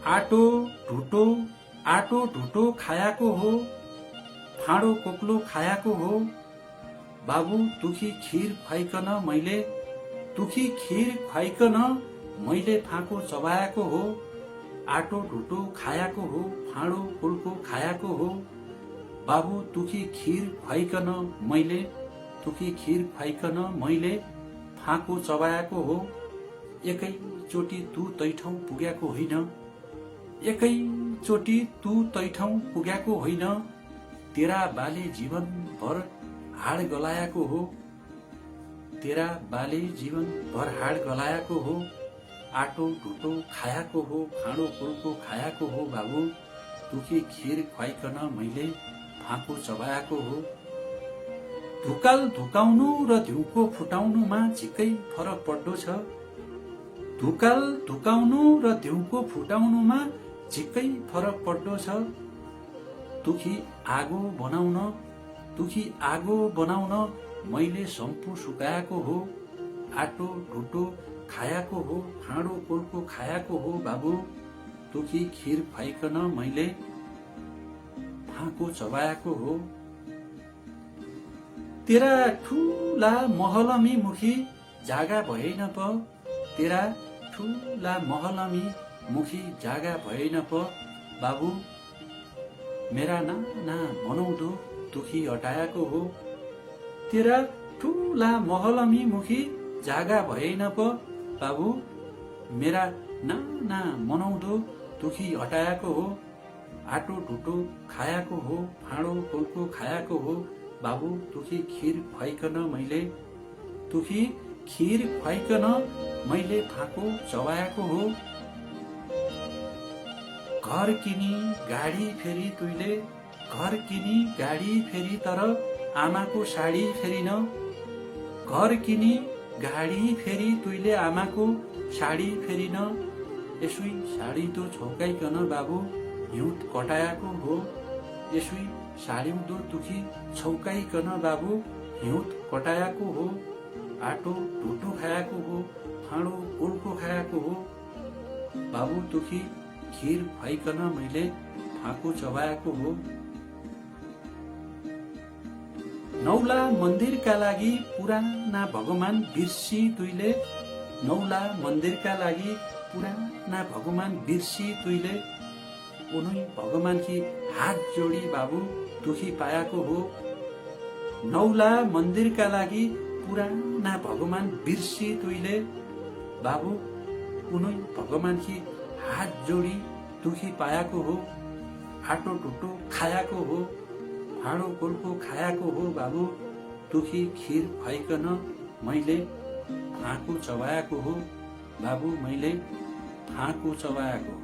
आटो ढुटो खायाको हो, फाँडो कोक्लो खायाको हो। बाबु तुखी खीर खुवाइकन मैले फाँको चबाएको हो। आटो ढुटो खायाको हो, फाँडो कोल्को खायाको हो। बाबु तुखी खीर खुवाइकन मैले फाँको चबाएको हो। एकैचोटि तू तैठौं पुग्याको होइन, तेरा बाले जीवनभर हाड गलाएको हो। आटो ढुटो खायाको हो, फाँडो कोल्को खायाको हो। बाबु तुखी खीर खुवाइकन मैले फाँको चबाएको हो। धुकाल धुकाउनु र धिउको फुटाउनुमा झिकै फरक पर्दो छ। धुकाल धुकाउनु र धिउको फुटाउनुमा झिकै फरक पर्दो छ। तुखी आगो बनाउन मैले सम्पु सुकाएको हो। आटो ढुटो खायाको हो, फाँडो कोल्को खायाको हो। बाबु तुखी खीर खुवाइकन मैले फाँको चबाएको हो। तेरा ठूला महलमी मुखी जागा भएन प, तेरा ठूला महलमी मुखी जागा भएन प। बाबु मेरा नाना बनाउँदो दुखी हटाएको हो। तेरा ठूला महलमी मुखी जागा भएन प। बाबु मेरा नाना बनाउँदो दुखी हटाएको हो। आटो ढुटो खायाको हो, फाँडो कोल्को खायाको हो। बाबु तुखी खीर खुवाइकन मैले फाँको चबाएको हो। घर किनी गाडी फेरि तर आमाको साडी फेरिन। घर किनी गाडी फेरि तुइले आमाको साडी फेरिन। यसुई साडी तो छौकाइकन बाबु हिउँद कटाएको हो। यसुई साडीउँदो तुखी छौकाइकन बाबु हिउँद कटाएको हो। आटो ढुटो खायाको हो, फाँडो कोल्को खायाको हो। बाबु तुखी खीर खुवाइकन मैले फाँको चबाएको हो। नौला मन्दिरका लागि पुराना भगवान बिर्सी तुइले। नौला मन्दिरका लागि पुराना भगवान बिर्सी तुइले। उनै भगवानकी हात जोडी बाबु दुखी पाएको हो। नौला मन्दिरका लागि पुराना भगवान बिर्सी तुइले। बाबु उनै भगवानकी हात जोडी दुखी पाएको हो। आटो ढुटो खायाको हो, फाँडो कोल्को खायाको हो। बाबु दुखी खीर खुवाइकन मैले फाँको चबाएको हो। बाबु मैले फाँको चबाएको हो।